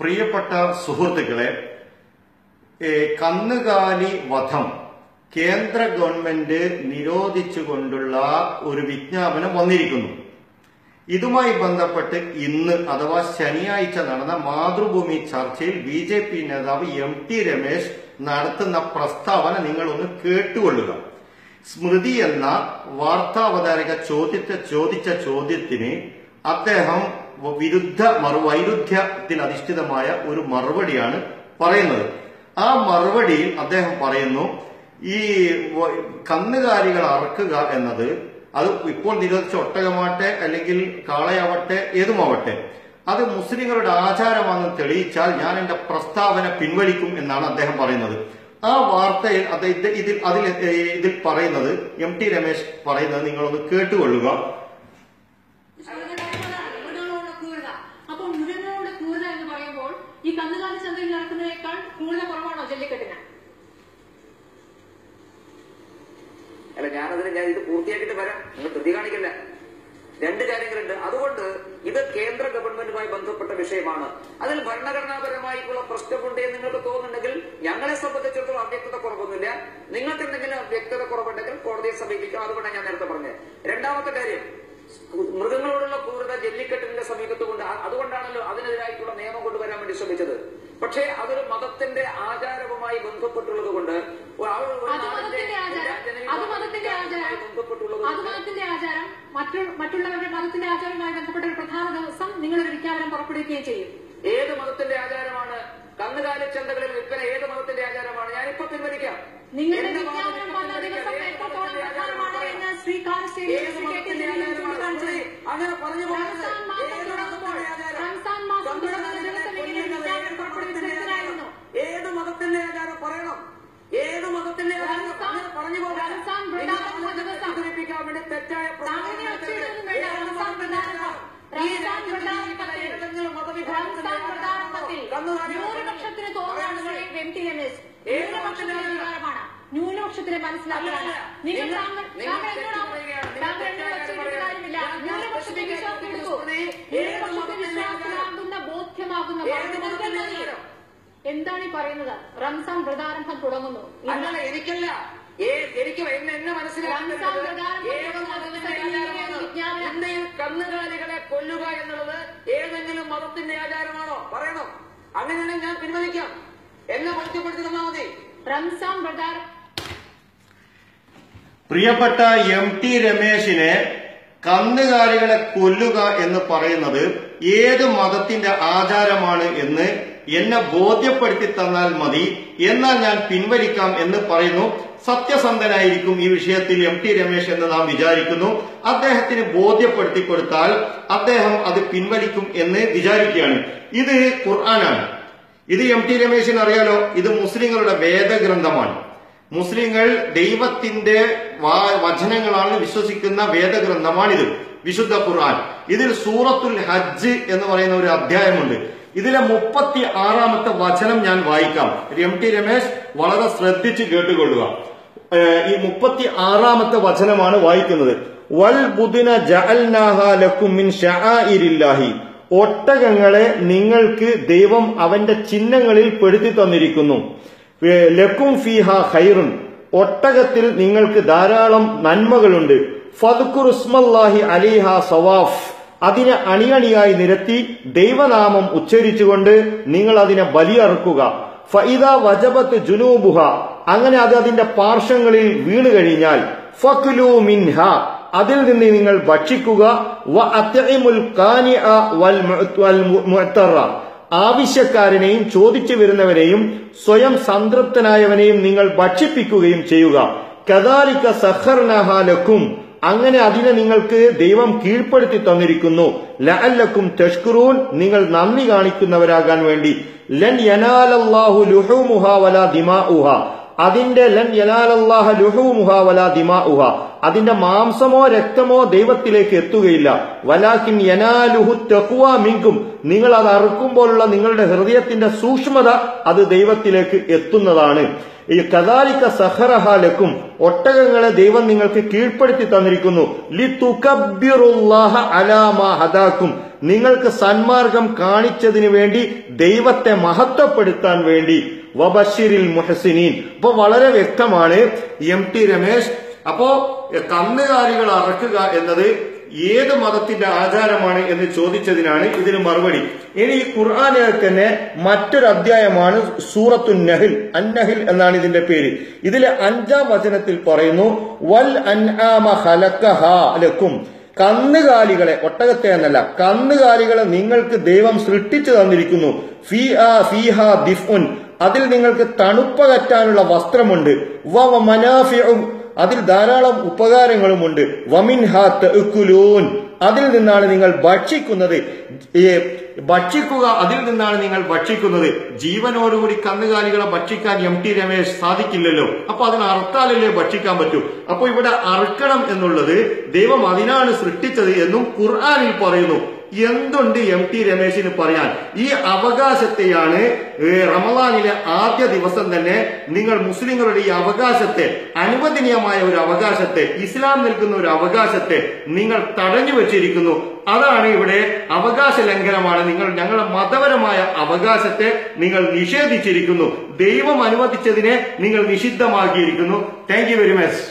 പ്രിയപ്പെട്ട സുഹൃത്തുക്കളെ, കന്നുകാലി വധം കേന്ദ്ര ഗവൺമെന്റ് നിരോധിച്ചുകൊണ്ടുള്ള ഒരു വിജ്ഞാപനം വന്നിരിക്കുന്നു. ഇതുമായി ബന്ധപ്പെട്ട് ഇന്ന് അഥവാ ശനിയാഴ്ച നടന്ന മാതൃഭൂമി ചർച്ചയിൽ BJP നേതാവ് MT രമേശ് നടത്തുന്ന പ്രസ്താവന നിങ്ങളൊന്ന് കേട്ടുകൊള്ളുക. സ്മൃതി എന്ന വാർത്താവതാരക ചോദിച്ച ചോദ്യത്തിന് അദ്ദേഹം വൈരുദ്ധ്യത്തിൽ അധിഷ്ഠിതമായ ഒരു മറുപടിയാണ് പറയുന്നത്. ആ മറുപടിയിൽ അദ്ദേഹം പറയുന്നു, ഈ കന്നുകാലികൾ അറക്കുക എന്നത് അത് ഇപ്പോൾ നിരോധിച്ച ഒട്ടകമാവട്ടെ അല്ലെങ്കിൽ കാളയാവട്ടെ ഏതുമാവട്ടെ അത് മുസ്ലിങ്ങളുടെ ആചാരമാണെന്ന് തെളിയിച്ചാൽ ഞാൻ എന്റെ പ്രസ്താവന പിൻവലിക്കും എന്നാണ് അദ്ദേഹം പറയുന്നത്. ആ വാർത്തയിൽ ഇതിൽ പറയുന്നത് MT രമേശ് പറയുന്നത് നിങ്ങളൊന്ന് കേട്ടുകൊള്ളുക. അപ്പോൾ മൃഗങ്ങളോട് ക്രൂരത എന്ന് പറയുമ്പോൾ ഈ കന്നുകാലി ചന്തയിൽ നടക്കുന്നതിനേക്കാൾ ക്രൂരത കുറവാണോ ജല്ലിക്കെട്ടിന്? അല്ല, ഞാൻ ഇത് പൂർത്തിയാക്കിയിട്ട് വരാം, നിങ്ങൾ ധൃതി കാണിക്കില്ല. രണ്ട് കാര്യങ്ങളുണ്ട്. അതുകൊണ്ട് ഇത് കേന്ദ്ര ഗവൺമെന്റുമായി ബന്ധപ്പെട്ട വിഷയമാണ്. അതിൽ ഭരണഘടനാപരമായിട്ടുള്ള പ്രശ്നമുണ്ട് എന്ന് നിങ്ങൾക്ക് തോന്നുന്നുണ്ടെങ്കിൽ ഞങ്ങളെ സംബന്ധിച്ചിടത്തോളം അവ്യക്തത കുറവൊന്നുമില്ല. നിങ്ങൾക്ക് എന്തെങ്കിലും വ്യക്തത കുറവുണ്ടെങ്കിൽ കോടതിയെ സമീപിക്കാം. അതുകൊണ്ടാണ് ഞാൻ നേരത്തെ പറഞ്ഞത്. രണ്ടാമത്തെ കാര്യം, മൃഗങ്ങളോടുള്ള ക്രൂരത ജല്ലിക്കെട്ടിന്റെ സമീപത്തുകൊണ്ട്, അതുകൊണ്ടാണല്ലോ അതിനെതിരായിട്ടുള്ള നിയമം കൊണ്ടുവരാൻ വേണ്ടി ശ്രമിച്ചത്. പക്ഷേ അതൊരു മതത്തിന്റെ ആചാരവുമായി ബന്ധപ്പെട്ടുള്ളത് കൊണ്ട് മറ്റുള്ളവരുടെ മതത്തിന്റെ ആചാരവുമായി ബന്ധപ്പെട്ട ഒരു പ്രധാന ദിവസം നിങ്ങളൊരു വിജ്ഞാപനം പുറപ്പെടുവിക്കുകയും ചെയ്യും. ഏത് മതത്തിന്റെ ആചാരമാണ് കന്നുകാലി ചന്തകളിൽ വിൽപ്പന? ഏത് മതത്തിന്റെ ആചാരമാണ്? ഞാനിപ്പോ പിൻവലിക്കാം. നിങ്ങളുടെ വിജ്ഞാപനം വന്ന ദിവസം എത്രത്തോളം പ്രധാനമാണ് എന്ന് ശ്രീ അങ്ങനെ പറഞ്ഞു റംസാൻ മാസം തുടങ്ങുന്ന ദിവസം ഇങ്ങനെ വിജ്ഞാപനം പുറപ്പെടുവിച്ചിരുന്നു. ഏത് മതത്തിന്റെ ആചാരം പറയണം? ഏത് മതത്തിന്റെ ആചാരം പറഞ്ഞു പോകാൻ വേണ്ടി തെറ്റായ ന്യൂനപക്ഷത്തിന് തോന്നുന്നത് MT രമേശ് ന്യൂനപക്ഷത്തിനെ മനസ്സിലാക്കുകയാണ്. നിങ്ങൾ ന്യൂനപക്ഷത്തിലാകുന്ന ബോധ്യമാകുന്ന എന്താണ് ഈ പറയുന്നത്? റംസാൻ വ്രതാരംഭം തുടങ്ങുന്നു. എനിക്കല്ല, എനിക്ക് എന്നെ മനസ്സിലാക്കുന്നത് കന്നുകാലികളെ കൊല്ലുക എന്നുള്ളത് ഏതെങ്കിലും മതത്തിന്റെ ആചാരമാണോ? പറയണം. അങ്ങനെയാണെങ്കിൽ ഞാൻ പിൻവലിക്കാം. എന്നെ ബോധ്യപ്പെടുത്തി തന്നാൽ മതി. റംസാൻ വ്രതാരം. പ്രിയപ്പെട്ട MT രമേശിനെ കന്നുകാലികളെ കൊല്ലുക എന്ന് പറയുന്നത് ഏത് മതത്തിന്റെ ആചാരമാണ് എന്ന് എന്നെ ബോധ്യപ്പെടുത്തി തന്നാൽ മതി, എന്നാൽ ഞാൻ പിൻവലിക്കാം എന്ന് പറയുന്നു. സത്യസന്ധനായിരിക്കും ഈ വിഷയത്തിൽ MT രമേശ് എന്ന് നാം വിചാരിക്കുന്നു. അദ്ദേഹത്തിന് ബോധ്യപ്പെടുത്തി കൊടുത്താൽ അദ്ദേഹം അത് പിൻവലിക്കും എന്ന് വിചാരിക്കുകയാണ്. ഇത് ഖുർആനാണ്. ഇത് MT രമേശിന് അറിയാലോ, ഇത് മുസ്ലിങ്ങളുടെ വേദഗ്രന്ഥമാണ്. മുസ്ലിങ്ങൾ ദൈവത്തിന്റെ വചനങ്ങളാണ് വിശ്വസിക്കുന്ന വേദഗ്രന്ഥമാണിത്, വിശുദ്ധ ഖുർആൻ. ഇതിൽ സൂറത്തുൽ ഹജ്ജ് എന്ന് പറയുന്ന ഒരു അധ്യായമുണ്ട്. ഇതിലെ 36-ാമത്തെ വചനം ഞാൻ വായിക്കാം. MT രമേശ് വളരെ ശ്രദ്ധിച്ച് കേട്ടുകൊള്ളുക. ഈ 36-ാമത്തെ വചനമാണ് വായിക്കുന്നത്. വൽ ബുദ്ന ജഅൽനാഹാ ലക്കും മിൻ ശആഇരില്ലാഹി. ഒട്ടകങ്ങളെ നിങ്ങൾക്ക് ദൈവം അവന്റെ ചിഹ്നങ്ങളിൽ പെടുത്തി തന്നിരിക്കുന്നു. ലക്കും ഫീഹാ ഖൈറുൻ. ഒട്ടകത്തിൽ നിങ്ങൾക്ക് ധാരാളം നന്മകളുണ്ട്. ഫദ്കുറുസ്മല്ലാഹി അലൈഹാ സവാഫ്. അതിനെ അണിയണിയായി നിരത്തി ദൈവനാമം ഉച്ചരിച്ചുകൊണ്ട് നിങ്ങൾ അതിനെ ബലിയറുക്കുക. ഫഇദ വജബത്ത് ജുനൂബുഹ. അങ്ങനെ അത് അതിന്റെ പാർശ്വങ്ങളിൽ വീണു കഴിഞ്ഞാൽ ഫകുലു മിൻഹ. അതിൽ നിന്ന് നിങ്ങൾ ഭക്ഷിക്കുക. വ അത്ഇമുൽ ഖാനിഅ വൽ മുഅ്തറ. ആവശ്യക്കാരനെയും ചോദിച്ചു വരുന്നവരെയും സ്വയം സംതൃപ്തനായവനെയും നിങ്ങൾ ഭക്ഷിപ്പിക്കുകയും ചെയ്യുക. കദാലിക സഖർനാഹാ ലക്കും. അങ്ങനെ അതിനെ നിങ്ങൾക്ക് ദൈവം കീഴ്പ്പെടുത്തി തന്നിരിക്കുന്നു. ലഅല്ലക്കും തഷ്കുറൂൻ. നിങ്ങൾ നന്ദി കാണിക്കുന്നവരാകാൻ വേണ്ടി. ലൻ യനാലല്ലാഹു ലുഹൂമുഹാ വലാ ദിമാഉഹാ. അതിന്റെ ലൻ യനാലല്ലാഹ ലുഹൂമുഹാ വലാ ദിമാഉഹാ. അതിന്റെ മാംസമോ രക്തമോ ദൈവത്തിലേക്ക് എത്തുകയില്ല. വലാകിൻ യനാലുഹു തഖ്വാ മിൻകും. നിങ്ങൾ അത് അറുക്കുമ്പോഴുള്ള നിങ്ങളുടെ ഹൃദയത്തിന്റെ സൂക്ഷ്മത അത് ദൈവത്തിലേക്ക് എത്തുന്നതാണ്. ഈ കദാലിക സഖറഹാ ലക്കും. ഒട്ടകങ്ങളെ ദൈവം നിങ്ങൾക്ക് കീഴ്പ്പെടുത്തി തന്നിരിക്കുന്നു. ലിതുകബ്ബിറുല്ലാഹ അലാ മാ ഹദാക്കും. നിങ്ങൾക്ക് സന്മാർഗം കാണിച്ചതിന് വേണ്ടി, ദൈവത്തെ മഹത്വപ്പെടുത്താൻ വേണ്ടി. വബശിരിൽ മുഹസിനീൻ. അപ്പൊ വളരെ വ്യക്തമാണ് MT രമേശ്. അപ്പോ കന്നുകാലികൾ അറക്കുക എന്നത് ഏത് മതത്തിന്റെ ആചാരമാണ് എന്ന് ചോദിച്ചതിനാണ് ഇതിന് മറുപടി. ഇനി ഖുർആനിൽ തന്നെ മറ്റൊരു അധ്യായമാണ് സൂറത്തുൻ നഹ്ൽ. അന്നഹിൽ എന്നാണ് ഇതിന്റെ പേര്. ഇതിലെ 5-ാം വചനത്തിൽ പറയുന്നു, വൽ അൻആമ ഖലഖഹാ ലക്കും. കന്നുകാലികളെ, ഒട്ടകത്തെ എന്നല്ല, കന്നുകാലികളെ നിങ്ങൾക്ക് ദൈവം സൃഷ്ടിച്ചു തന്നിരിക്കുന്നു. ഫീഹാ ദിഫ്ഉൻ. അതിൽ നിങ്ങൾക്ക് തണുപ്പകറ്റാനുള്ള വസ്ത്രമുണ്ട്. വ മനാഫിഉ. അതിൽ ധാരാളം ഉപകാരങ്ങളുമുണ്ട്. വമിൻഹാ തഅകുലൂൻ. അതിൽ നിന്നാണ് നിങ്ങൾ ഭക്ഷിക്കുന്നത്. അതിൽ നിന്നാണ് നിങ്ങൾ ഭക്ഷിക്കുന്നത്. ജീവനോടുകൂടി കന്നുകാലികളെ ഭക്ഷിക്കാൻ MT രമേശ് സാധിക്കില്ലല്ലോ. അപ്പൊ അതിന് അറുത്താലല്ലേ ഭക്ഷിക്കാൻ പറ്റൂ. അപ്പൊ ഇവിടെ അറുക്കണം എന്നുള്ളത് ദൈവം അതിനാണ് സൃഷ്ടിച്ചത് എന്നും ഖുർആനിൽ പറയുന്നു. എന്തുണ്ട് MT രമേശിന് പറയാൻ? ഈ അവകാശത്തെയാണ് റമദാനിലെ ആദ്യ ദിവസം തന്നെ നിങ്ങൾ മുസ്ലിങ്ങളുടെ ഈ അവകാശത്തെ, അനുവദനീയമായ ഒരു അവകാശത്തെ, ഇസ്ലാം നൽകുന്ന ഒരു അവകാശത്തെ നിങ്ങൾ തടഞ്ഞു വെച്ചിരിക്കുന്നു. അതാണ് ഇവിടെ അവകാശ ലംഘനമാണ്. ഞങ്ങളുടെ മതപരമായ അവകാശത്തെ നിങ്ങൾ നിഷേധിച്ചിരിക്കുന്നു. ദൈവം അനുവദിച്ചതിനെ നിങ്ങൾ നിഷിദ്ധമാക്കിയിരിക്കുന്നു. Thank you very much.